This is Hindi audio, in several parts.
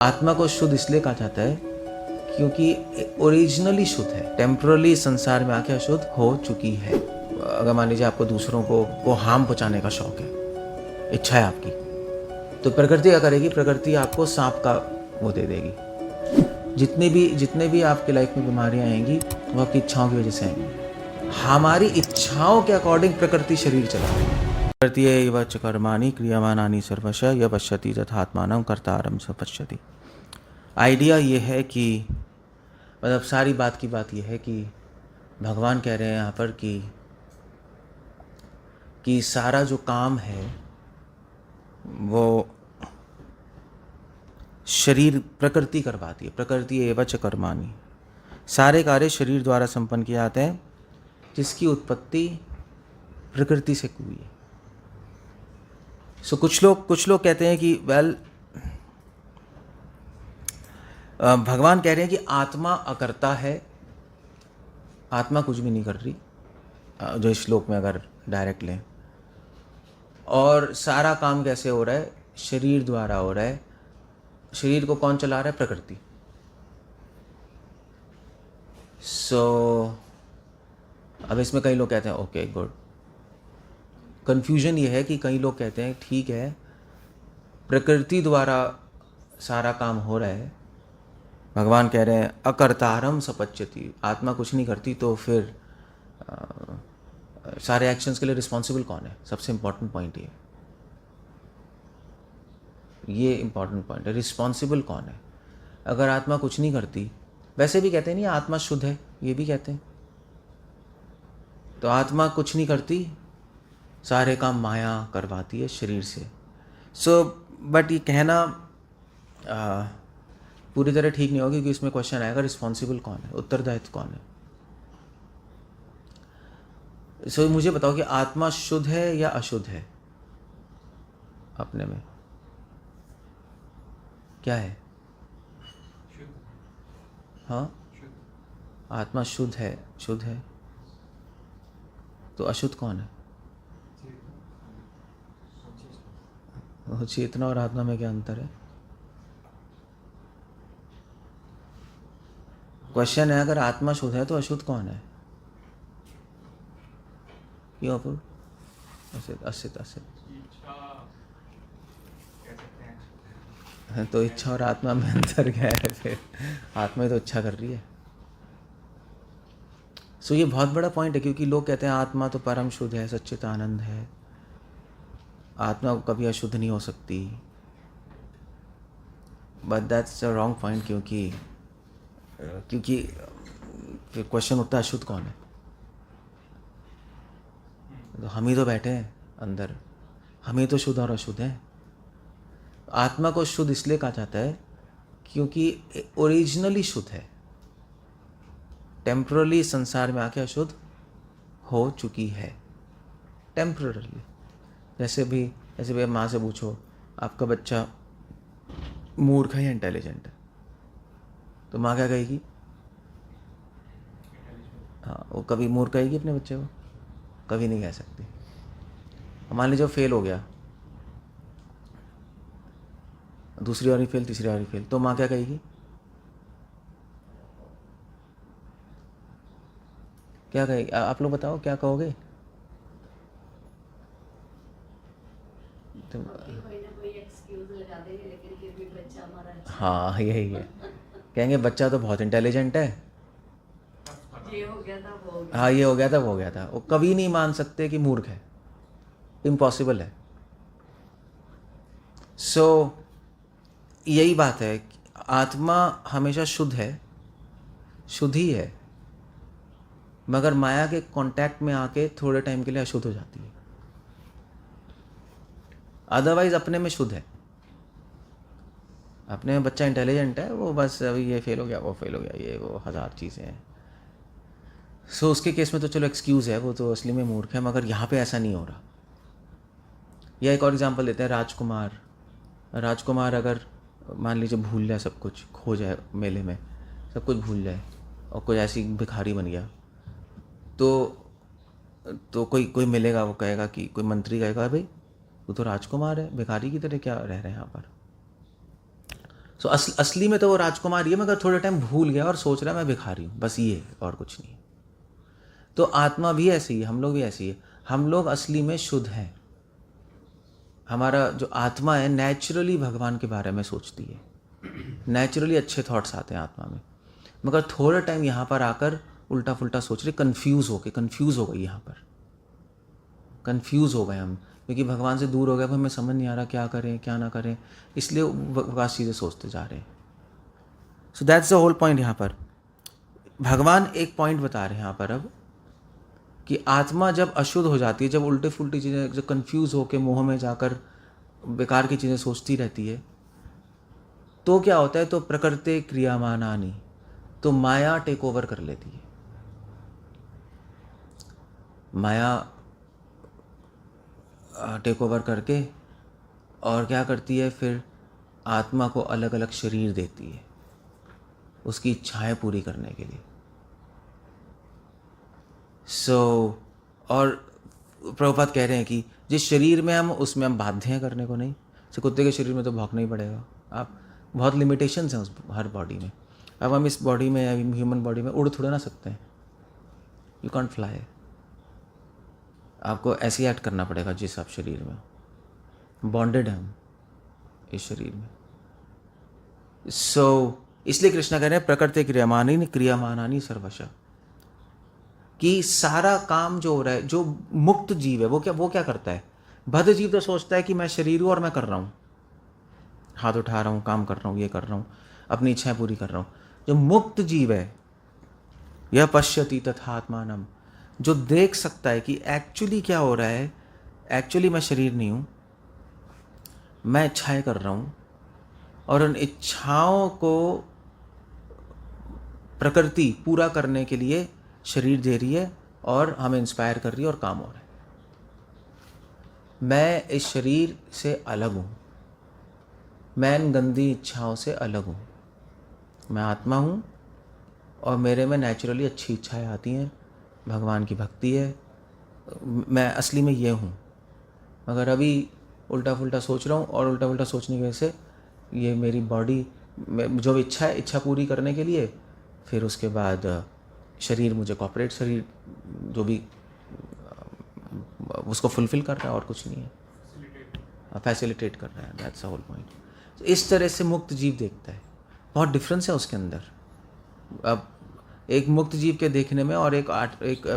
आत्मा को शुद्ध इसलिए कहा जाता है क्योंकि ओरिजिनली शुद्ध है, टेम्परली संसार में आके अशुद्ध हो चुकी है। अगर मान लीजिए आपको दूसरों को हार्म पहुंचाने का शौक है, इच्छा है आपकी, तो प्रकृति क्या करेगी? प्रकृति आपको सांप का वो दे देगी। जितने भी आपके लाइफ में बीमारियां आएंगी वो आपकी इच्छाओं की वजह से आएंगी। हमारी इच्छाओं के अकॉर्डिंग प्रकृति शरीर चलाएगी। प्रकृति एव च कर्माणि क्रियमाणानि सर्वश य पश्यति तथात्मानं कर्तारं स पश्यति। आइडिया ये है कि मतलब सारी बात की बात ये है कि भगवान कह रहे हैं यहाँ पर कि सारा जो काम है वो शरीर प्रकृति करवाती है। प्रकृति एव च कर्माणि, सारे कार्य शरीर द्वारा संपन्न किए जाते हैं जिसकी उत्पत्ति प्रकृति से हुई है। सो कुछ लोग कहते हैं कि भगवान कह रहे हैं कि आत्मा अकर्ता है, आत्मा कुछ भी नहीं कर रही, जो इस श्लोक में अगर डायरेक्ट लें, और सारा काम कैसे हो रहा है? शरीर द्वारा हो रहा है। शरीर को कौन चला रहा है? प्रकृति। अब इसमें कई लोग कहते हैं ओके गुड। कंफ्यूजन ये है कि कई लोग कहते हैं ठीक है, प्रकृति द्वारा सारा काम हो रहा है, भगवान कह रहे हैं अकर्तारम सपच्यति, आत्मा कुछ नहीं करती, तो फिर सारे एक्शंस के लिए रिस्पॉन्सिबल कौन है? सबसे इम्पॉर्टेंट पॉइंट ये इम्पॉर्टेंट पॉइंट है, रिस्पॉन्सिबल कौन है? अगर आत्मा कुछ नहीं करती, वैसे भी कहते हैं नहीं आत्मा शुद्ध है, ये भी कहते हैं, तो आत्मा कुछ नहीं करती, सारे काम माया करवाती है शरीर से। बट ये कहना पूरी तरह ठीक नहीं होगा, क्योंकि इसमें क्वेश्चन आएगा रिस्पॉन्सिबल कौन है, उत्तरदायित्व कौन है। मुझे बताओ कि आत्मा शुद्ध है या अशुद्ध है? अपने में क्या है? हाँ, आत्मा शुद्ध है तो अशुद्ध कौन है? चेतना और आत्मा में क्या अंतर है? क्वेश्चन है, अगर आत्मा शुद्ध है तो अशुद्ध कौन है? क्यों अपूर्व? असित तो इच्छा और आत्मा में अंतर क्या है फिर? आत्मा ही तो इच्छा कर रही है। ये बहुत बड़ा पॉइंट है, क्योंकि लोग कहते हैं आत्मा तो परम शुद्ध है, सच्चित आनंद है, आत्मा कभी अशुद्ध नहीं हो सकती। But that's a wrong point, क्योंकि फिर क्वेश्चन उठता है अशुद्ध कौन है? तो हम ही तो बैठे हैं अंदर, हम ही तो शुद्ध और अशुद्ध हैं। आत्मा को शुद्ध इसलिए कहा जाता है क्योंकि ओरिजिनली शुद्ध है, टेम्परली संसार में आके अशुद्ध हो चुकी है, टेम्परली। जैसे भी माँ से पूछो आपका बच्चा मूर्ख है या इंटेलिजेंट है, तो माँ क्या कहेगी? हाँ, वो कभी मूर्ख कहेगी अपने बच्चे को? कभी नहीं कह सकती। मान लीजिए फेल हो गया, दूसरी बार फेल, तीसरी बार फेल, तो माँ क्या कहेगी? क्या कहेगी? आप लोग बताओ क्या कहोगे? हाँ, यही है, कहेंगे बच्चा तो बहुत इंटेलिजेंट है, ये हो गया था वो हो गया। हाँ, ये हो गया था वो हो गया था। वो कभी नहीं मान सकते कि मूर्ख है, इम्पॉसिबल है। यही बात है, आत्मा हमेशा शुद्ध ही है, मगर माया के कांटेक्ट में आके थोड़े टाइम के लिए अशुद्ध हो जाती है। अदरवाइज अपने में शुद्ध है, अपने में बच्चा इंटेलिजेंट है, वो बस अभी ये फेल हो गया, वो फेल हो गया, ये वो 1000 चीज़ें हैं। उसके केस में तो चलो एक्सक्यूज़ है, वो तो असली में मूर्ख है, मगर यहाँ पे ऐसा नहीं हो रहा। या एक और एग्जांपल लेते हैं, राजकुमार अगर मान लीजिए भूल जाए सब कुछ, खो जाए मेले में, सब कुछ भूल जाए और कोई ऐसी भिखारी बन गया, तो कोई मिलेगा, वो कहेगा कि कोई मंत्री कहेगा भाई वो तो राजकुमार है, भिखारी की तरह क्या रह रहे हैं यहाँ पर। सो असली में तो वो राजकुमार ही है, मगर थोड़े टाइम भूल गया और सोच रहा है मैं भिखारी हूँ, बस ये है और कुछ नहीं है। तो आत्मा भी ऐसी है, हम लोग भी ऐसी है। हम लोग असली में शुद्ध हैं। हमारा जो आत्मा है नेचुरली भगवान के बारे में सोचती है, नेचुरली अच्छे थॉट्स आते हैं आत्मा में, मगर थोड़ा टाइम यहाँ पर आकर उल्टा पुल्टा सोच रहे, कन्फ्यूज़ हो गई, यहाँ पर कन्फ्यूज़ हो गए हम, क्योंकि भगवान से दूर हो गए, हमें समझ नहीं आ रहा क्या करें क्या ना करें, इसलिए बकवास चीज़ें सोचते जा रहे हैं। So that's the whole point. यहाँ पर भगवान एक पॉइंट बता रहे हैं यहाँ पर अब, कि आत्मा जब अशुद्ध हो जाती है, जब उल्टे फुल्टी चीज़ें, जब कन्फ्यूज़ होकर मोह में जाकर बेकार की चीज़ें सोचती रहती है, तो क्या होता है, तो प्रकृति क्रियामानानि, तो माया टेक ओवर कर लेती है। माया टेक ओवर करके और क्या करती है, फिर आत्मा को अलग अलग शरीर देती है उसकी इच्छाएं पूरी करने के लिए। और प्रभुपाद कह रहे हैं कि जिस शरीर में हम, उसमें हम बाध्य हैं करने को नहीं। जैसे कुत्ते के शरीर में तो भौंकना ही पड़ेगा, आप बहुत लिमिटेशंस हैं उस हर बॉडी में। अब हम इस बॉडी में, ह्यूमन बॉडी में उड़ थोड़ा ना सकते हैं, यू कांट फ्लाई। आपको ऐसे एक्ट करना पड़ेगा जिस आप शरीर में, बॉन्डेड हैं हम इस शरीर में। इसलिए कृष्णा कह रहे हैं प्रकृति क्रियामानानि सर्वशः, कि सारा काम जो हो रहा है, जो मुक्त जीव है वो क्या करता है। बद्ध जीव तो सोचता है कि मैं शरीर हूँ और मैं कर रहा हूँ, हाथ उठा रहा हूँ, काम कर रहा हूँ, ये कर रहा हूँ, अपनी इच्छाएं पूरी कर रहा हूँ। जो मुक्त जीव है, यह पश्यति तथात्मानम, जो देख सकता है कि एक्चुअली क्या हो रहा है, एक्चुअली मैं शरीर नहीं हूँ, मैं इच्छाएं कर रहा हूँ, और उन इच्छाओं को प्रकृति पूरा करने के लिए शरीर दे रही है और हमें इंस्पायर कर रही है और काम हो रहा है। मैं इस शरीर से अलग हूँ, मैं इन गंदी इच्छाओं से अलग हूँ, मैं आत्मा हूँ और मेरे में नेचुरली अच्छी इच्छाएं आती हैं, भगवान की भक्ति है, मैं असली में ये हूँ। मगर अभी उल्टा पुल्टा सोच रहा हूँ, और उल्टा पुल्टा सोचने की वजह से ये मेरी बॉडी में जो इच्छा पूरी करने के लिए, फिर उसके बाद शरीर मुझे कॉर्पोरेट शरीर जो भी उसको फुलफिल कर रहा है और कुछ नहीं है, फैसिलिटेट कर रहा है। That's the whole point. इस तरह से मुक्त जीव देखता है, बहुत डिफरेंस है उसके अंदर। अब एक मुक्त जीव के देखने में और एक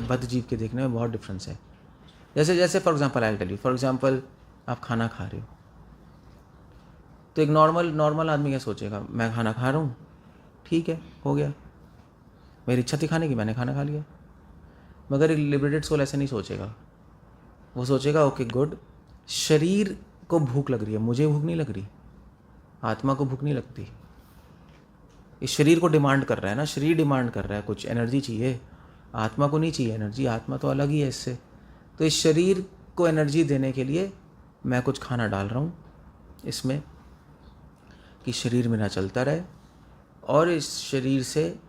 बद्ध जीव के देखने में बहुत डिफरेंस है। जैसे for example I tell you, for example आप खाना खा रहे हो, तो एक नॉर्मल आदमी क्या सोचेगा, मैं खाना खा रहा हूँ, ठीक है, हो गया, मेरी इच्छा थी खाने की, मैंने खाना खा लिया। मगर एक लिबरेटेड सोल ऐसे नहीं सोचेगा, वो सोचेगा ओके गुड, शरीर को भूख लग रही है, मुझे भूख नहीं लग रही, आत्मा को भूख नहीं लगती। इस शरीर को डिमांड कर रहा है ना, शरीर डिमांड कर रहा है, कुछ एनर्जी चाहिए, आत्मा को नहीं चाहिए एनर्जी, आत्मा तो अलग ही है इससे। तो इस शरीर को एनर्जी देने के लिए मैं कुछ खाना डाल रहा हूँ इसमें, कि शरीर मेरा चलता रहे और इस शरीर से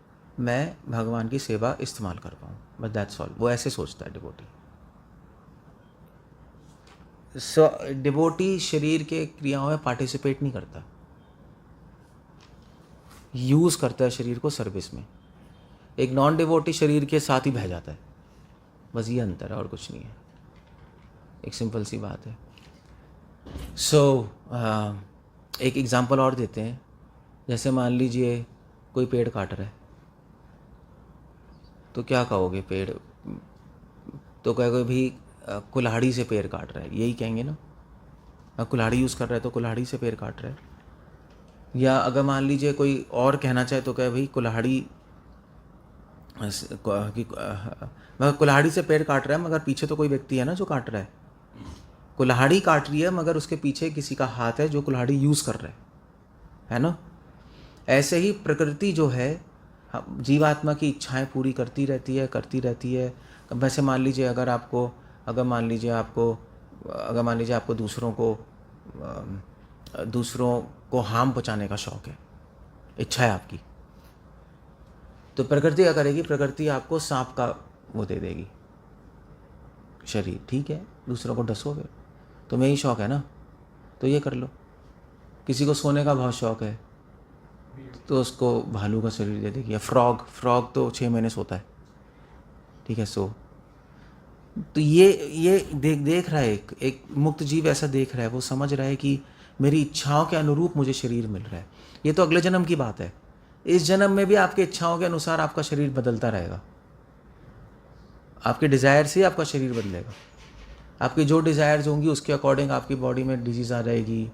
मैं भगवान की सेवा इस्तेमाल कर पाऊँ, बस दैट्स ऑल। वो ऐसे सोचता है डिवोटी। डिवोटी शरीर के क्रियाओं में पार्टिसिपेट नहीं करता, यूज़ करता है शरीर को सर्विस में। एक नॉन डिवोटी शरीर के साथ ही बह जाता है, बस ये अंतर है और कुछ नहीं है, एक सिंपल सी बात है। एक एग्जांपल और देते हैं। जैसे मान लीजिए कोई पेड़ काट रहा है, तो क्या कहोगे, पेड़ तो कहोगे भी कुल्हाड़ी से पेड़ काट रहा है, यही कहेंगे ना, कुल्हाड़ी यूज़ कर रहा है तो कुल्हाड़ी से पेड़ काट रहा है। या अगर मान लीजिए कोई और कहना चाहे तो कहे भाई कुल्हाड़ी मगर कुल्हाड़ी से पेड़ काट रहा है, मगर पीछे तो कोई व्यक्ति है ना जो काट रहा है। कुल्हाड़ी काट रही है मगर उसके पीछे किसी का हाथ है जो कुल्हाड़ी यूज़ कर रहा है ना। ऐसे ही प्रकृति जो है जीवात्मा की इच्छाएं पूरी करती रहती है। वैसे मान लीजिए अगर मान लीजिए आपको दूसरों को हार्म पहुंचाने का शौक है, इच्छा है आपकी, तो प्रकृति क्या करेगी, प्रकृति आपको सांप का वो दे देगी शरीर, ठीक है, दूसरों को डसोगे, तुम्हें यही शौक है ना, तो ये कर लो। किसी को सोने का बहुत शौक है, तो उसको भालू का शरीर दे देगी। या फ्रॉग, फ्रॉग तो 6 महीने सोता है, ठीक है। सो तो ये देख रहा है, एक मुक्त जीव ऐसा देख रहा है, वो समझ रहा है कि मेरी इच्छाओं के अनुरूप मुझे शरीर मिल रहा है। ये तो अगले जन्म की बात है। इस जन्म में भी आपकी इच्छाओं के अनुसार आपका शरीर बदलता रहेगा। आपके डिज़ायर से ही आपका शरीर बदलेगा। आपकी जो डिज़ायर्स होंगी उसके अकॉर्डिंग आपकी बॉडी में डिजीज़ आ जाएगी,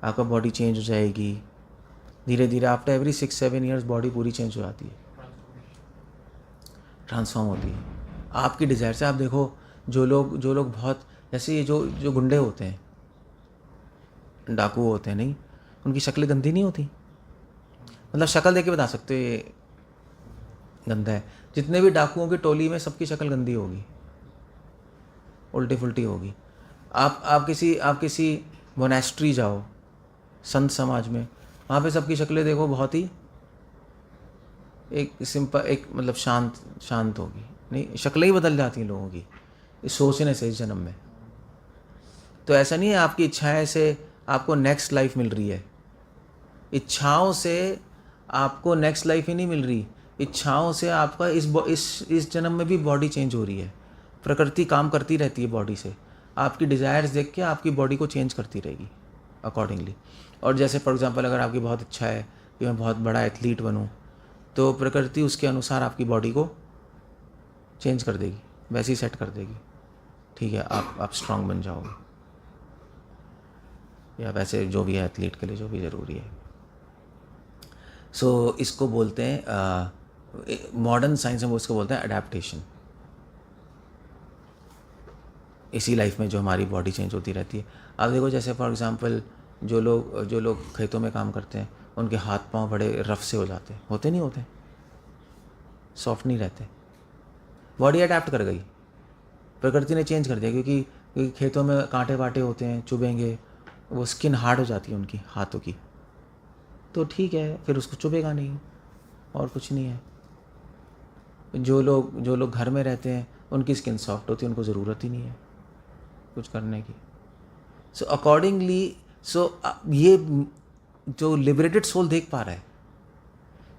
आपका बॉडी चेंज हो जाएगी। धीरे धीरे आफ्टर एवरी 6-7 ईयर्स बॉडी पूरी चेंज हो जाती है, ट्रांसफॉर्म होती है आपकी डिज़ायर से। आप देखो जो लोग बहुत, जैसे ये जो गुंडे होते हैं, डाकू होते हैं, नहीं, उनकी शक्ल गंदी नहीं होती। मतलब शक्ल देख के बता सकते हो ये गंदा है। जितने भी डाकुओं की टोली में सबकी शक्ल गंदी होगी, उल्टी फुल्टी होगी। आप किसी मोनेस्ट्री जाओ, संत समाज में, वहाँ पे सबकी शक्लें देखो बहुत ही एक सिंपल, एक मतलब शांत होगी। नहीं, शक्लें ही बदल जाती हैं लोगों की इस सोचने से, इस जन्म में। तो ऐसा नहीं है आपकी इच्छाएं से आपको नेक्स्ट लाइफ मिल रही है। इच्छाओं से आपको नेक्स्ट लाइफ ही नहीं मिल रही, इच्छाओं से आपका इस जन्म में भी बॉडी चेंज हो रही है। प्रकृति काम करती रहती है बॉडी से, आपकी डिज़ायर्स देख के आपकी बॉडी को चेंज करती रहेगी अकॉर्डिंगली। और जैसे फॉर एग्जांपल अगर आपकी बहुत इच्छा है कि मैं बहुत बड़ा एथलीट बनूं, तो प्रकृति उसके अनुसार आपकी बॉडी को चेंज कर देगी, वैसे ही सेट कर देगी। ठीक है, आप स्ट्रांग बन जाओगे, या वैसे जो भी है एथलीट के लिए जो भी ज़रूरी है। सो इसको बोलते हैं मॉडर्न साइंस में, वो इसको बोलते हैं अडेप्टेशन। इसी लाइफ में जो हमारी बॉडी चेंज होती रहती है। आप देखो जैसे फॉर एग्जांपल जो लोग खेतों में काम करते हैं, उनके हाथ पांव बड़े रफ से हो जाते हैं, होते नहीं होते, सॉफ्ट नहीं रहते। बॉडी अडेप्ट कर गई, प्रकृति ने चेंज कर दिया, क्योंकि खेतों में कांटे वाटे होते हैं, चुभेंगे, वो स्किन हार्ड हो जाती है उनकी हाथों की, तो ठीक है, फिर उसको चुभेगा नहीं, और कुछ नहीं है। जो लोग घर में रहते हैं उनकी स्किन सॉफ्ट होती है, उनको ज़रूरत ही नहीं है कुछ करने की। सो अकॉर्डिंगली, ये जो लिबरेटेड सोल देख पा रहा है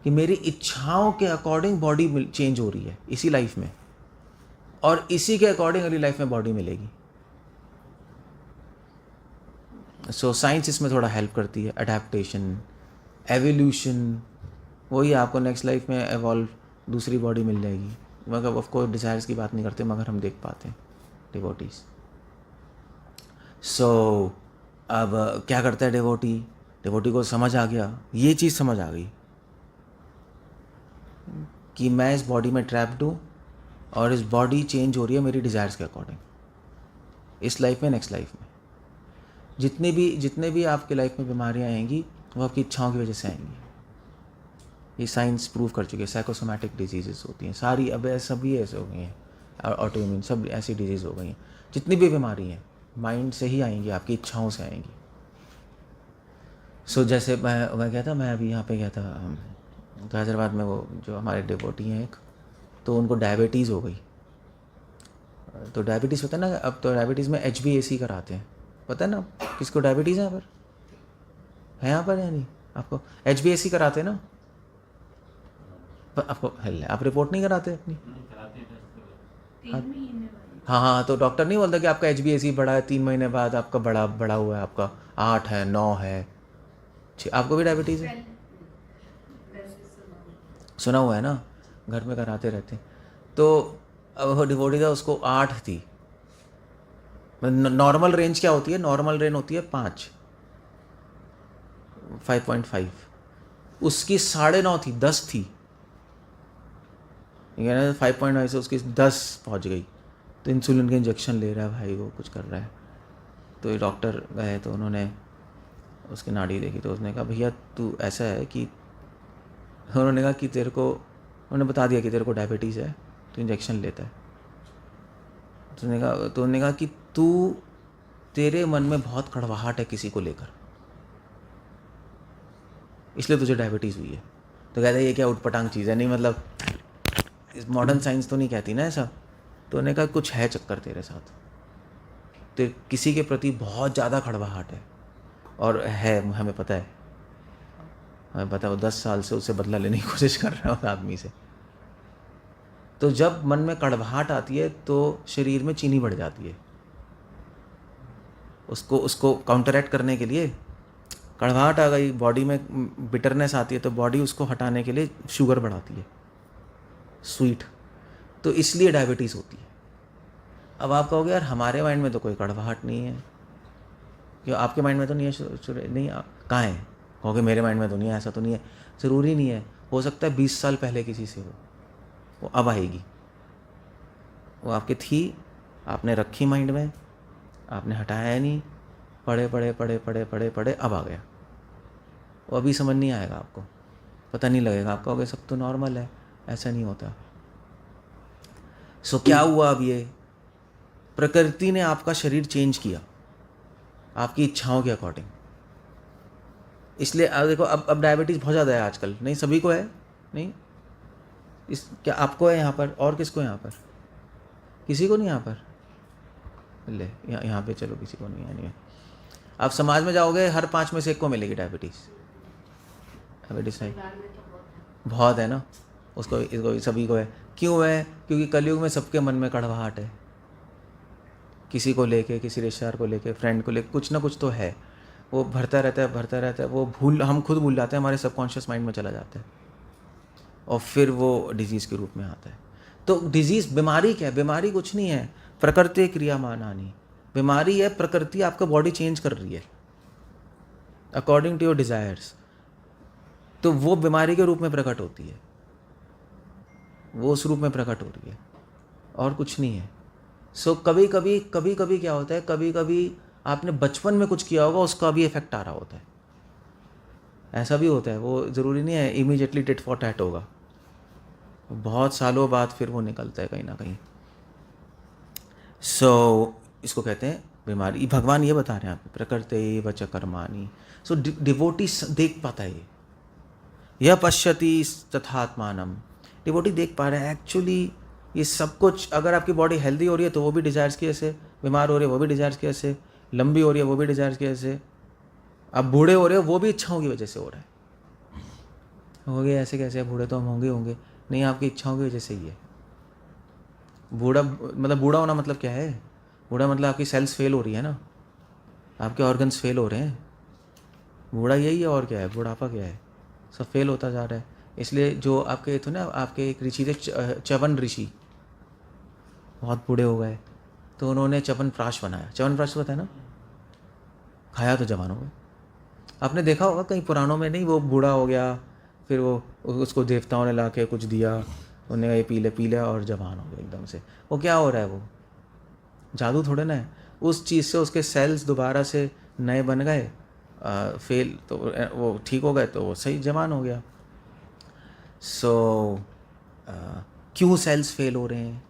कि मेरी इच्छाओं के अकॉर्डिंग बॉडी चेंज हो रही है इसी लाइफ में, और इसी के अकॉर्डिंग अगली लाइफ में बॉडी मिलेगी। सो साइंस इसमें थोड़ा हेल्प करती है, अडेप्टेशन, एवोल्यूशन, वही आपको नेक्स्ट लाइफ में एवॉल्व दूसरी बॉडी मिल जाएगी। मगर ऑफ कोर्स डिज़ायर्स की बात नहीं करते, मगर हम देख पाते हैं डिवोटीज। सो अब क्या करता है डिवोटी को समझ आ गया, ये चीज़ समझ आ गई कि मैं इस बॉडी में ट्रैप्ड हूँ, और इस बॉडी चेंज हो रही है मेरी डिज़ायर्स के अकॉर्डिंग, इस लाइफ में, नेक्स्ट लाइफ में। जितने भी आपके लाइफ में बीमारियाँ आएंगी, वो आपकी इच्छाओं की वजह से आएंगी। ये साइंस प्रूव कर चुकी है। साइकोसोमैटिक डिजीज़ होती हैं सारी, अब सभी ऐसे हो गई हैं, ऑटोइम्यून, सब ऐसी डिजीज़ हो गई हैं। जितनी भी बीमारी हैं माइंड से ही आएंगी, आपकी इच्छाओं से आएंगी। सो जैसे मैं क्या था, मैं अभी यहाँ पे गया था तो हैदराबाद में, वो जो हमारे डिवोटी हैं एक, तो उनको डायबिटीज़ हो गई। तो डायबिटीज़ होता है ना, अब तो डायबिटीज़ में HbA1c कराते हैं, पता है ना किसको डायबिटीज़ है यहाँ पर, है यहाँ पर या नहीं? आपको HbA1c कराते हैं ना, आपको आप रिपोर्ट नहीं कराते अपनी? हाँ, तो डॉक्टर नहीं बोलता कि आपका HbA1c बढ़ा है, 3 महीने बाद आपका बढ़ा हुआ है, आपका 8 है, 9 है, आपको भी डायबिटीज़ है? सुना हुआ है ना, घर में कराते रहते हैं। तो अब वो डिवोटी था, उसको 8 थी। नॉर्मल रेंज क्या होती है? नॉर्मल रेंज होती है 5.5, उसकी 9.5 थी, 10 थी। 5.5 से उसकी 10 पहुंच गई। तो इंसुलिन के इंजेक्शन ले रहा है भाई, वो कुछ कर रहा है। तो ये डॉक्टर गए, तो उन्होंने उसकी नाड़ी देखी, तो उसने कहा भैया तू ऐसा है कि, उन्होंने कहा कि तेरे को, उन्होंने बता दिया कि तेरे को डायबिटीज़ है, तो इंजेक्शन लेता है। तो उन्होंने कहा कि तेरे मन में बहुत कड़वाहट है किसी को लेकर, इसलिए तुझे डायबिटीज़ हुई है। तो कहते हैं ये क्या उटपटांग चीज़ है, नहीं मतलब इस मॉडर्न साइंस तो नहीं कहती ना ऐसा। तो उन्होंने कहा कुछ है चक्कर तेरे साथ, तो किसी के प्रति बहुत ज़्यादा कड़वाहट है, और है, हमें पता है, हमें पता है वो 10 साल से उससे बदला लेने की कोशिश कर रहा है उस आदमी से। तो जब मन में कड़वाहट आती है तो शरीर में चीनी बढ़ जाती है। उसको काउंटरैक्ट करने के लिए, कड़वाहट आ गई, बॉडी में बिटरनेस आती है, तो बॉडी उसको हटाने के लिए शुगर बढ़ाती है, स्वीट। तो इसलिए डायबिटीज़ होती है। अब आप कहोगे यार हमारे माइंड में तो कोई कड़वाहट नहीं है, क्यों आपके माइंड में तो नहीं है? नहीं, कहाँ है? कहोगे मेरे माइंड में तो नहीं है, ऐसा तो नहीं है। ज़रूरी नहीं है, हो सकता है 20 साल पहले किसी से हो, वो अब आएगी। वो आपकी थी, आपने रखी माइंड में, आपने हटाया नहीं, पढ़े पढ़े पढ़े पढ़े पढ़े पढ़े अब आ गया। वो अभी समझ नहीं आएगा आपको, पता नहीं लगेगा, आप कहोगे सब तो नॉर्मल है, ऐसा नहीं होता। सो क्या हुआ? अब ये प्रकृति ने आपका शरीर चेंज किया आपकी इच्छाओं के अकॉर्डिंग। इसलिए अब देखो, अब डायबिटीज़ बहुत ज़्यादा है आजकल। नहीं सभी को है, नहीं इस क्या आपको है यहाँ पर, और किसको है यहाँ पर? किसी को नहीं यहाँ पर? ले यहाँ पे चलो, किसी को नहीं है, नहीं है। आप समाज में जाओगे, हर 5 में से 1 को मिलेगी डायबिटीज़। डायबिटीज़ है, बहुत है ना, उसको इसको सभी को है। क्यों है? क्योंकि कलयुग में सबके मन में कड़वाहट है, किसी को लेके, किसी रिश्तेदार को लेके, फ्रेंड को लेके, कुछ ना कुछ तो है। वो भरता रहता है, वो हम खुद भूल जाते हैं, हमारे सबकॉन्शियस माइंड में चला जाता है, और फिर वो डिजीज़ के रूप में आता है। तो डिजीज़, बीमारी क्या है? बीमारी कुछ नहीं है, प्रकृति क्रियामान हानि। बीमारी है प्रकृति आपका बॉडी चेंज कर रही है अकॉर्डिंग टू योर डिज़ायर्स, तो वो बीमारी के रूप में प्रकट होती है, वो उस रूप में प्रकट हो रही है, और कुछ नहीं है। सो कभी कभी क्या होता है, कभी कभी आपने बचपन में कुछ किया होगा, उसका भी इफेक्ट आ रहा होता है। ऐसा भी होता है, वो ज़रूरी नहीं है इमीडिएटली टिट फॉर टैट होगा, बहुत सालों बाद फिर वो निकलता है कहीं ना कहीं। सो इसको कहते हैं बीमारी। भगवान ये बता रहे हैं आप, प्रकृति वच कर्माणि। सो डिवोटी देख पाता है, यह पश्यति तथात्मानम। डिवोटी देख पा रहे हैं एक्चुअली ये सब कुछ। अगर आपकी बॉडी हेल्दी हो रही है तो वो भी डिज़ायर्स की वजह से, बीमार हो रही है वो भी डिज़ायर्स की वजह से, लंबी हो रही है वो भी डिज़ायर्स की वजह से, अब बूढ़े हो रहे हो वो भी इच्छाओं की वजह से हो रहा है। हो गए ऐसे कैसे? बूढ़े तो हम होंगे नहीं, आपकी इच्छाओं की वजह से ही है। बूढ़ा मतलब, बूढ़ा होना मतलब क्या है? बूढ़ा मतलब आपकी सेल्स फेल हो रही है ना, आपके ऑर्गन्स फेल हो रहे हैं। बूढ़ा यही है, और क्या है? बुढ़ापा क्या है? सब फेल होता जा रहा है। इसलिए जो आपके थे ना, आपके एक ऋषि थे च्यवन ऋषि, बहुत बूढ़े हो गए, तो उन्होंने च्यवनप्राश बनाया। च्यवनप्राश पता है ना, खाया तो जवान हो गए। आपने देखा होगा कहीं पुराणों में, नहीं वो बूढ़ा हो गया, फिर वो उसको देवताओं ने ला के कुछ दिया, उन्हें ये पी ले और जवान हो गए एकदम से। वो क्या हो रहा है? वो जादू थोड़े ना है, उस चीज़ से उसके सेल्स दोबारा से नए बन गए, फेल तो वो ठीक हो गए, तो वो सही जवान हो गया। सो क्यों सेल्स फेल हो रहे हैं?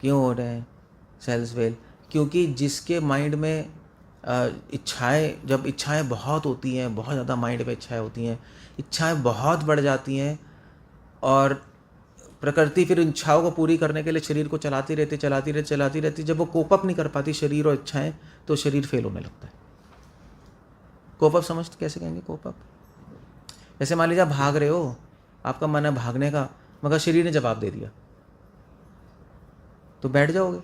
क्यों हो रहे हैं सेल्स फेल? क्योंकि जिसके माइंड में इच्छाएं, जब इच्छाएं बहुत होती हैं, बहुत ज़्यादा माइंड में इच्छाएं होती हैं, इच्छाएं बहुत बढ़ जाती हैं, और प्रकृति फिर इच्छाओं को पूरी करने के लिए शरीर को चलाती रहती। जब वो कोप अप नहीं कर पाती शरीर और इच्छाएं, तो शरीर फेल होने लगता है। कोप अप समझते कैसे कहेंगे? कोप अप जैसे मान लीजिए आप भाग रहे हो, आपका मन है भागने का, मगर शरीर ने जवाब दे दिया, तो बैठ जाओगे।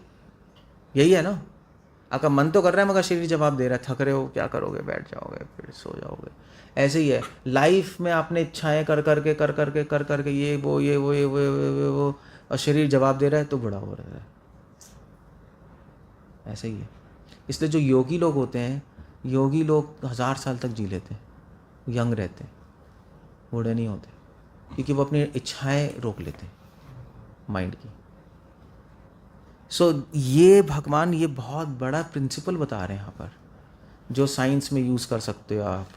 यही है ना, आपका मन तो कर रहा है मगर शरीर जवाब दे रहा है, थक रहे हो, क्या करोगे? बैठ जाओगे, फिर सो जाओगे। ऐसे ही है लाइफ में, आपने इच्छाएं कर करके ये वो और शरीर जवाब दे रहा है, तो बड़ा हो रहा है। ऐसे ही है। इसलिए जो योगी लोग होते हैं, योगी लोग 1000 साल तक जी लेते हैं, यंग रहते हैं, बूढ़े नहीं होते, क्योंकि वो अपनी इच्छाएं रोक लेते हैं माइंड की। सो ये भगवान ये बहुत बड़ा प्रिंसिपल बता रहे हैं यहाँ पर, जो साइंस में यूज़ कर सकते हो आप,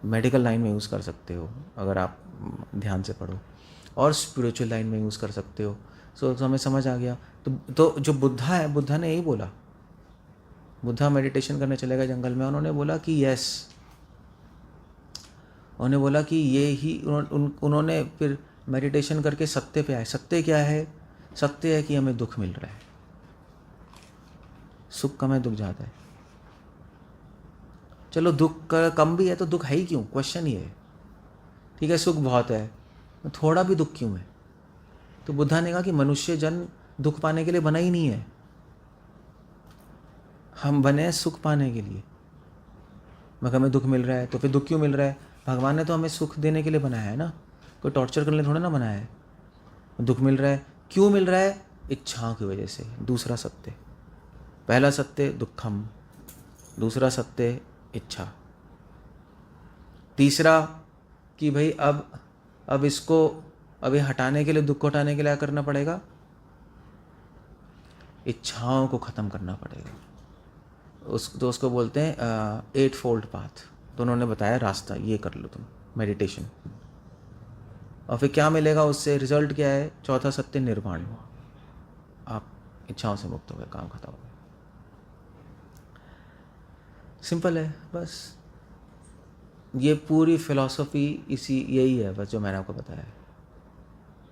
मेडिकल लाइन में यूज़ कर सकते हो अगर आप ध्यान से पढ़ो, और स्पिरिचुअल लाइन में यूज़ कर सकते हो। सो हमें समझ आ गया। तो जो बुद्धा है, बुद्धा ने यही बोला। बुद्धा मेडिटेशन करने चले गए जंगल में, उन्होंने बोला कि यस, उन्होंने बोला कि ये ही उन्होंने फिर मेडिटेशन करके सत्य पे आए। सत्य क्या है? सत्य है कि हमें दुख मिल रहा है, सुख कम है दुख ज़्यादा है। चलो दुख कम भी है तो दुख है ही क्यों, क्वेश्चन ये है। ठीक है, सुख बहुत है, थोड़ा भी दुख क्यों है? तो बुद्धा ने कहा कि मनुष्य जन्म दुख पाने के लिए बना ही नहीं है, हम बने हैं सुख पाने के लिए। मगर हमें दुख मिल रहा है तो फिर दुख क्यों मिल रहा है? भगवान ने तो हमें सुख देने के लिए बनाया है ना, कोई टॉर्चर करने थोड़ा ना बनाया है। दुख मिल रहा है, क्यों मिल रहा है? इच्छाओं की वजह से। दूसरा सत्य, पहला सत्य दुखम, दूसरा सत्य इच्छा। तीसरा कि भाई अब इसको अभी हटाने के लिए, दुख को हटाने के लिए क्या करना पड़ेगा? इच्छाओं को ख़त्म करना पड़ेगा। उसको बोलते हैं 8 फोल्ड पाथ। तो उन्होंने बताया रास्ता, ये कर लो तुम मेडिटेशन, और फिर क्या मिलेगा उससे, रिजल्ट क्या है? चौथा सत्य निर्वाण, आप इच्छाओं से मुक्त हो गए, काम खत्म हो गया। सिंपल है बस। ये पूरी फिलॉसफी यही है बस जो मैंने आपको बताया है,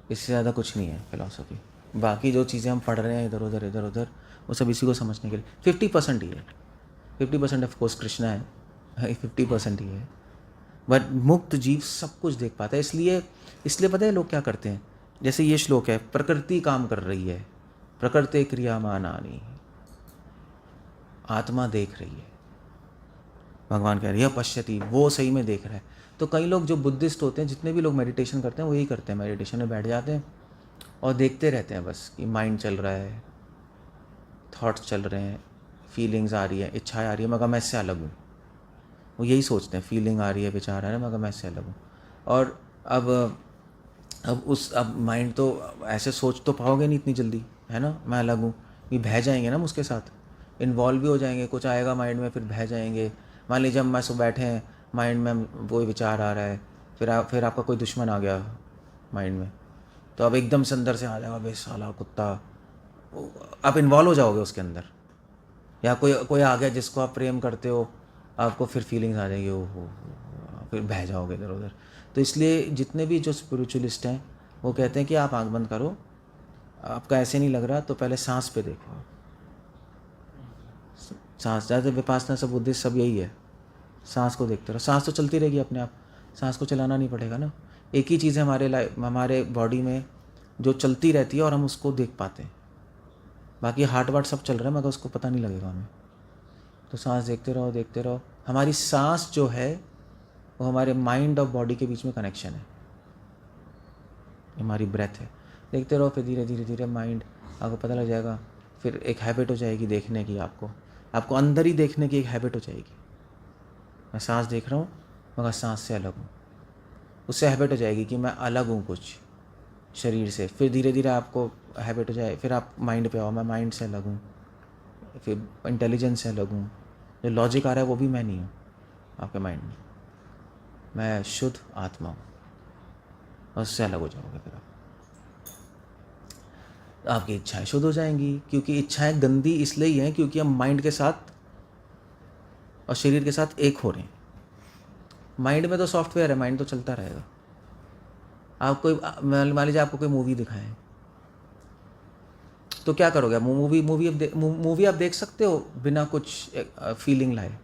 इससे ज़्यादा कुछ नहीं है फिलॉसफी। बाकी जो चीज़ें हम पढ़ रहे हैं इधर उधर वो सब इसी को समझने के लिए 50% ही है। 50% ऑफकोर्स कृष्णा है, 50% ही है। बट मुक्त जीव सब कुछ देख पाता है। इसलिए पता है लोग क्या करते हैं? जैसे ये श्लोक है, प्रकृति काम कर रही है, प्रकृति क्रियामान आनी, आत्मा देख रही है। भगवान कह रहे हैं पश्यति, वो सही में देख रहा है। तो कई लोग जो बुद्धिस्ट होते हैं, जितने भी लोग मेडिटेशन करते हैं वो यही करते हैं, मेडिटेशन में बैठ जाते हैं और देखते रहते हैं बस कि माइंड चल रहा है, थॉट्स चल रहे हैं, फीलिंग्स आ रही है, इच्छाएं आ रही है, मगर मैं इससे अलग हूँ। वो यही सोचते हैं, फीलिंग आ रही है, विचार आ रहा है, मगर मैं इससे अलग हूँ। और अब माइंड तो ऐसे सोच तो पाओगे नहीं इतनी जल्दी, है ना, मैं अलग हूँ। ये बह जाएंगे ना, उसके साथ इन्वॉल्व भी हो जाएंगे, कुछ आएगा माइंड में, फिर बह जाएंगे। मान लीजिए हम मैं बैठे हैं, माइंड में वो विचार आ रहा है, फिर आपका कोई दुश्मन आ गया माइंड में, तो अब एकदम से अंदर से आ जाएगा, बे साला कुत्ता, आप इन्वॉल्व हो जाओगे उसके अंदर। या कोई आ गया जिसको आप प्रेम करते हो, आपको फिर फीलिंग्स आ जाएगी, ओहो, फिर बह जाओगे इधर उधर। तो इसलिए जितने भी जो स्पिरिचुअलिस्ट हैं वो कहते हैं कि आप आंख बंद करो, आपका ऐसे नहीं लग रहा तो पहले सांस पे देखो। सांस, ज़्यादा विपासना सब बुद्धिस्ट सब यही है, सांस को देखते रहो। सांस तो चलती रहेगी अपने आप, सांस को चलाना नहीं पड़ेगा ना। एक ही चीज़ है हमारे बॉडी में जो चलती रहती है और हम उसको देख पाते हैं, बाकी हार्ट वार्ट सब चल रहा है मगर उसको पता नहीं लगेगा हमें। तो सांस देखते रहो। हमारी सांस जो है वो हमारे माइंड और बॉडी के बीच में कनेक्शन है, हमारी ब्रेथ है। देखते रहो, फिर धीरे धीरे माइंड आपको पता लग जाएगा। फिर एक हैबिट हो जाएगी देखने की, आपको अंदर ही देखने की एक हैबिट हो जाएगी। मैं सांस देख रहा हूँ मगर सांस से अलग हूँ, उससे हैबिट हो जाएगी कि मैं अलग हूँ कुछ शरीर से। फिर धीरे धीरे आपको हैबिट हो जाए, फिर आप माइंड पे आओ, मैं माइंड से अलग हूँ, फिर इंटेलिजेंस से अलग हूँ, जो लॉजिक आ रहा है वो भी मैं नहीं हूँ आपके माइंड में, मैं शुद्ध आत्मा हूँ। उससे अलग हो जाओगे फिर आपकी इच्छाएं शुद्ध हो जाएंगी। क्योंकि इच्छाएं गंदी इसलिए ही हैं क्योंकि हम माइंड के साथ और शरीर के साथ एक हो रहे हैं। माइंड में तो सॉफ्टवेयर है, माइंड तो चलता रहेगा। आप कोई मान लीजिए आपको कोई मूवी दिखाएं तो क्या करोगे? मूवी आप देख सकते हो बिना कुछ फीलिंग लाए?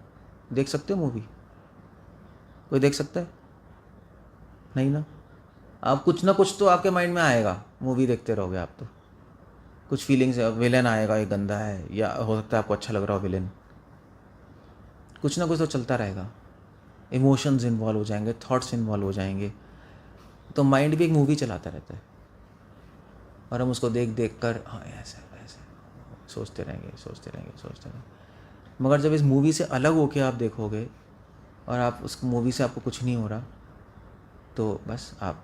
देख सकते हो मूवी? कोई देख सकता है? नहीं ना। आप कुछ ना कुछ तो आपके माइंड में आएगा, मूवी देखते रहोगे आप तो कुछ फीलिंग्स, विलेन आएगा, ये गंदा है, या हो सकता है आपको अच्छा लग रहा हो विलेन, कुछ ना कुछ तो चलता रहेगा। इमोशंस इन्वॉल्व हो जाएंगे, थॉट्स इन्वॉल्व हो जाएंगे। तो माइंड भी एक मूवी चलाता रहता है और हम उसको देख कर हाँ ऐसे वैसे सोचते रहेंगे। मगर जब इस मूवी से अलग होके आप देखोगे और आप उस मूवी से आपको कुछ नहीं हो रहा, तो बस आप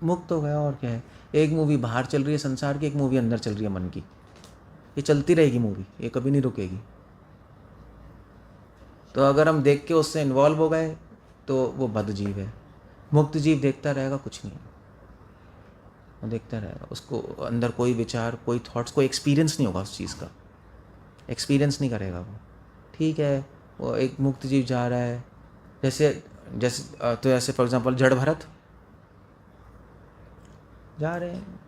मुक्त हो गया। और क्या है, एक मूवी बाहर चल रही है संसार की, एक मूवी अंदर चल रही है मन की। ये चलती रहेगी मूवी, ये कभी नहीं रुकेगी। तो अगर हम देख के उससे इन्वॉल्व हो गए तो वो बद्ध जीव है। मुक्त जीव देखता रहेगा, कुछ नहीं, वो देखता रहेगा। उसको अंदर कोई विचार, कोई थॉट्स, कोई एक्सपीरियंस नहीं होगा उस चीज़ का, एक्सपीरियंस नहीं करेगा वो। ठीक है, वो एक मुक्त जीव जा रहा है, जैसे फॉर एग्जांपल जड़ भरत जा रहे हैं,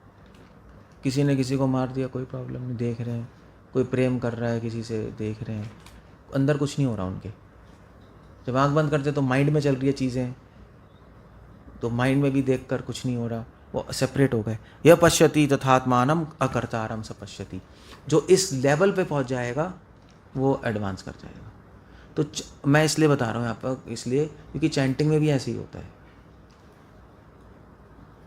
किसी ने किसी को मार दिया, कोई प्रॉब्लम नहीं, देख रहे हैं। कोई प्रेम कर रहा है किसी से, देख रहे हैं, अंदर कुछ नहीं हो रहा उनके, जब आँख बंद करते तो माइंड में चल रही है चीज़ें, तो माइंड में भी देख कर कुछ नहीं हो रहा, वो सेपरेट हो गए। यह पश्यति तथात्मानम अकर्तारम स पश्यति। जो इस लेवल पे पहुंच जाएगा वो एडवांस कर जाएगा। तो मैं इसलिए बता रहा हूँ यहाँ पर, इसलिए क्योंकि चैंटिंग में भी ऐसे ही होता है।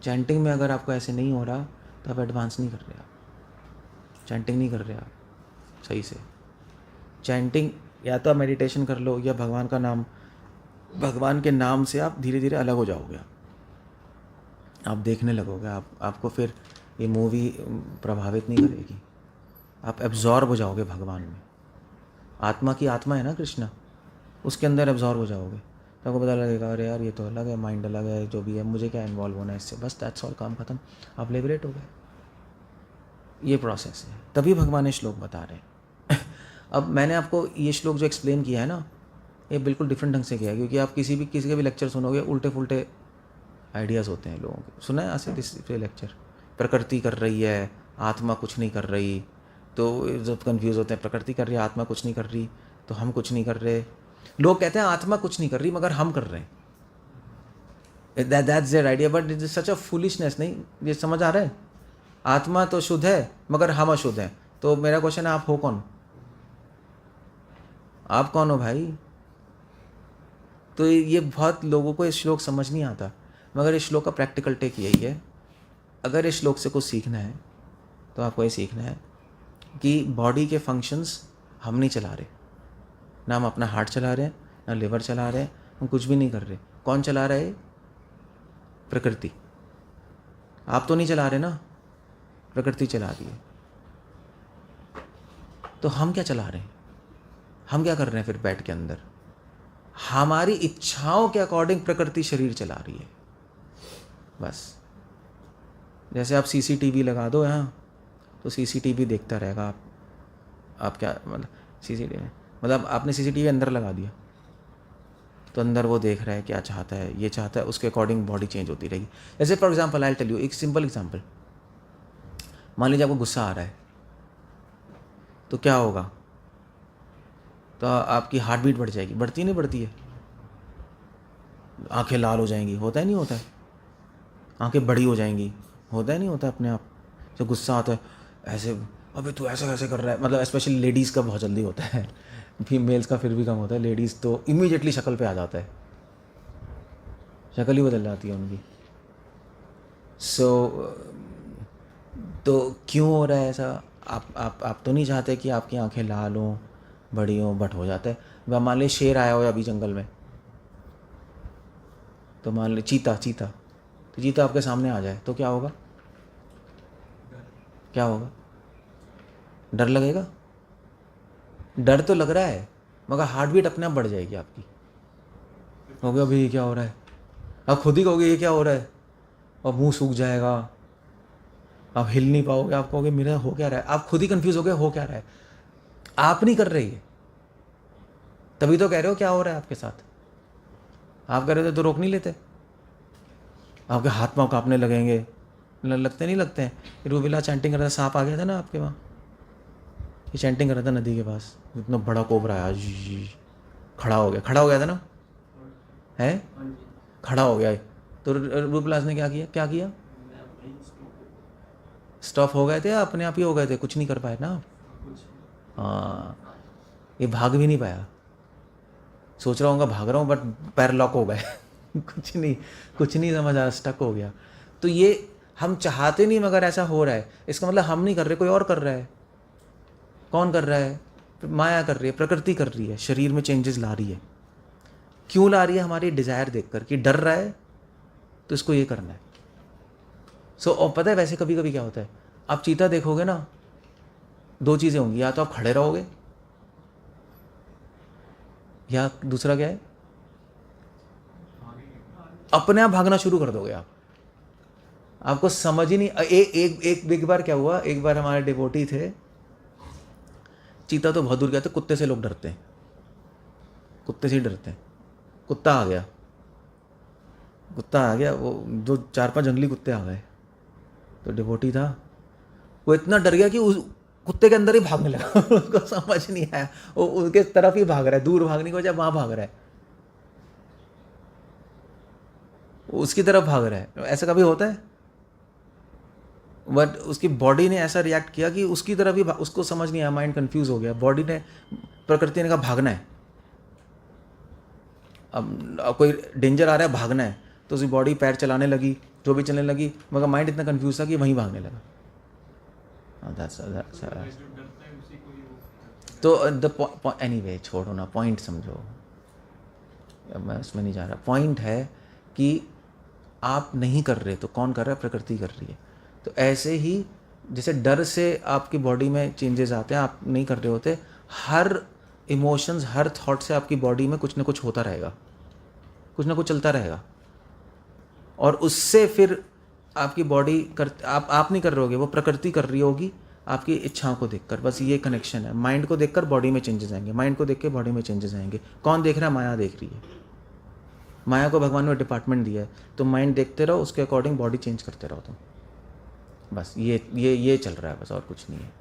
चैंटिंग में अगर आपको ऐसे नहीं हो रहा तो आप एडवांस नहीं कर रहे, आप चैंटिंग नहीं कर रहे आप सही से। चैंटिंग या तो आप मेडिटेशन कर लो या भगवान का नाम, भगवान के नाम से आप धीरे धीरे अलग हो जाओगे, आप देखने लगोगे, आपको फिर ये मूवी प्रभावित नहीं करेगी, आप एब्जॉर्ब हो जाओगे भगवान में। आत्मा की आत्मा है ना कृष्णा, उसके अंदर एब्जॉर्ब हो जाओगे, तो आपको पता लगेगा अरे यार ये तो अलग है, माइंड अलग है, जो भी है मुझे क्या इन्वॉल्व होना है इससे, बस दैट्स ऑल, काम खत्म, आप लिबरेट हो गए। ये प्रोसेस है, तभी भगवान ये श्लोक बता रहे हैं। अब मैंने आपको ये श्लोक जो एक्सप्लेन किया है ना, ये बिल्कुल डिफरेंट ढंग से किया है, क्योंकि आप किसी के भी लेक्चर सुनोगे उल्टे फुल्टे आइडियाज़ होते हैं लोगों के। सुना है ऐसे लेक्चर, प्रकृति कर रही है, आत्मा कुछ नहीं कर रही, तो जब कन्फ्यूज़ होते हैं, प्रकृति कर रही है, आत्मा कुछ नहीं कर रही, तो हम कुछ नहीं कर रहे। लोग कहते हैं आत्मा कुछ नहीं कर रही मगर हम कर रहे हैं। That's their idea, but it is such a foolishness. नहीं, ये समझ आ रहा है? आत्मा तो शुद्ध है मगर हम अशुद्ध हैं। तो मेरा क्वेश्चन है, आप हो कौन? आप कौन हो भाई? तो ये बहुत लोगों को इस श्लोक समझ नहीं आता, मगर इस श्लोक का प्रैक्टिकल टेक यही है। अगर इस श्लोक से कुछ सीखना है तो आपको ये सीखना है कि बॉडी के फंक्शंस हम नहीं चला रहे, ना हम अपना हार्ट चला रहे हैं, ना लिवर चला रहे हैं, हम कुछ भी नहीं कर रहे। कौन चला रहा है? प्रकृति। आप तो नहीं चला रहे ना, प्रकृति चला रही है। तो हम क्या चला रहे हैं? हम क्या कर रहे हैं फिर बैठ के अंदर? हमारी इच्छाओं के अकॉर्डिंग प्रकृति शरीर चला रही है। बस जैसे आप सीसीटीवी लगा दो यहाँ, तो सीसीटीवी देखता रहेगा। आप क्या मतलब सीसीटीवी मतलब आपने सीसीटीवी अंदर लगा दिया तो अंदर वो देख रहा है क्या चाहता है, ये चाहता है, उसके अकॉर्डिंग बॉडी चेंज होती रहेगी। जैसे for example I tell you एक सिंपल एग्जांपल, मान लीजिए आपको गुस्सा आ रहा है तो क्या होगा? तो आपकी हार्ट बीट बढ़ जाएगी, बढ़ती नहीं बढ़ती है? आंखें लाल हो जाएंगी, होता है नहीं होता है? आंखें बड़ी हो जाएंगी, होता है नहीं होता अपने आप? जब गुस्सा आता है ऐसे, अबे तू ऐसा कैसे कर रहा है, मतलब स्पेशली लेडीज़ का बहुत जल्दी होता है, फीमेल्स का फिर भी कम होता है, लेडीज़ तो इमीडिएटली शक्ल पे आ जाता है, शक्ल ही बदल जाती है उनकी। तो क्यों हो रहा है ऐसा? आप तो नहीं चाहते कि आपकी आंखें लाल हों, बड़ी हों, बट हो जाता है। मान लीजिए शेर आया हो अभी जंगल में, तो मान लीजिए चीता तो चीता आपके सामने आ जाए तो क्या होगा? क्या होगा? डर लगेगा? डर तो लग रहा है मगर हार्ट बीट अपने आप बढ़ जाएगी आपकी। हो गया भाई, ये क्या हो रहा है? आप खुद ही कहोगे ये क्या हो रहा है, और मुंह सूख जाएगा, आप हिल नहीं पाओगे, आप कहोगे मेरा हो क्या रहा है, आप खुद ही कंफ्यूज हो गए हो क्या रहा है। आप नहीं कर रहे ये, तभी तो कह रहे हो क्या हो रहा है आपके साथ। आप कह रहे थे तो रोक नहीं लेते, आपके हाथ पाँव कांपने लगेंगे, लगते नहीं लगते हैं। रूबिला चैंटिंग कर रहा था, सांप आ गया था ना आपके वहाँ, ये चैंटिंग कर रहा था नदी के पास, इतना बड़ा कोबरा आया, खड़ा हो गया था ना, है खड़ा हो गया। तो रूबिलास ने क्या किया? स्टॉप हो गए थे, अपने आप ही हो गए थे, कुछ नहीं कर पाए ना। हाँ, ये भाग भी नहीं पाया, सोच रहा हूँ भाग रहा हूँ बट पैर लॉक हो गए। कुछ नहीं समझ आ, स्टक हो गया। तो ये हम चाहते नहीं मगर ऐसा हो रहा है, इसका मतलब हम नहीं कर रहे, कोई और कर रहा है। कौन कर रहा है? माया कर रही है, प्रकृति कर रही है, शरीर में चेंजेस ला रही है। क्यों ला रही है? हमारी डिज़ायर देखकर कि डर रहा है तो इसको ये करना है। और पता है वैसे कभी कभी क्या होता है, आप चीता देखोगे ना, दो चीज़ें होंगी, या तो आप खड़े रहोगे या दूसरा क्या है, अपने आप भागना शुरू कर दोगे आप। आपको समझ ही नहीं। एक बार क्या हुआ, एक बार हमारे डिवोटी थे, चीता तो बहुत दूर गया था, कुत्ते से लोग डरते हैं, कुत्ते से ही डरते हैं। कुत्ता आ गया, वो 4-5 जंगली कुत्ते आ गए, तो डिवोटी था, वो इतना डर गया कि उस कुत्ते के अंदर ही भागने लगा। उसको समझ नहीं आया, वो उसके तरफ ही भाग रहा है, दूर भागने की वजह वहाँ भाग रहा है। उसकी तरफ भाग रहा है। ऐसा कभी होता है? बट उसकी बॉडी ने ऐसा रिएक्ट किया कि उसकी तरफ ही उसको समझ नहीं आया, माइंड कंफ्यूज हो गया। बॉडी ने, प्रकृति ने कहा भागना है, अब कोई डेंजर आ रहा है, भागना है, तो उसकी बॉडी पैर चलाने लगी, जो भी चलने लगी, मगर माइंड इतना कंफ्यूज था कि वहीं भागने लगा। तो एनीवे छोड़ो ना, पॉइंट समझो, मैं उसमें नहीं जा रहा। पॉइंट है कि आप नहीं कर रहे तो कौन कर रहा है? प्रकृति कर रही है। तो ऐसे ही जैसे डर से आपकी बॉडी में चेंजेस आते हैं, आप नहीं कर रहे होते, हर इमोशंस, हर थॉट से आपकी बॉडी में कुछ ना कुछ होता रहेगा, कुछ ना कुछ चलता रहेगा, और उससे फिर आपकी बॉडी कर, आप नहीं कर रहे होगे, वो प्रकृति कर रही होगी आपकी इच्छाओं को देखकर। बस ये कनेक्शन है। माइंड को देखकर बॉडी में चेंजेस आएंगे, माइंड को देख के बॉडी में चेंजेस आएंगे। कौन देख रहा है? माया देख रही है। माया को भगवान ने डिपार्टमेंट दिया है, तो माइंड देखते रहो, उसके अकॉर्डिंग बॉडी चेंज करते रहो तुम। बस ये चल रहा है बस, और कुछ नहीं है।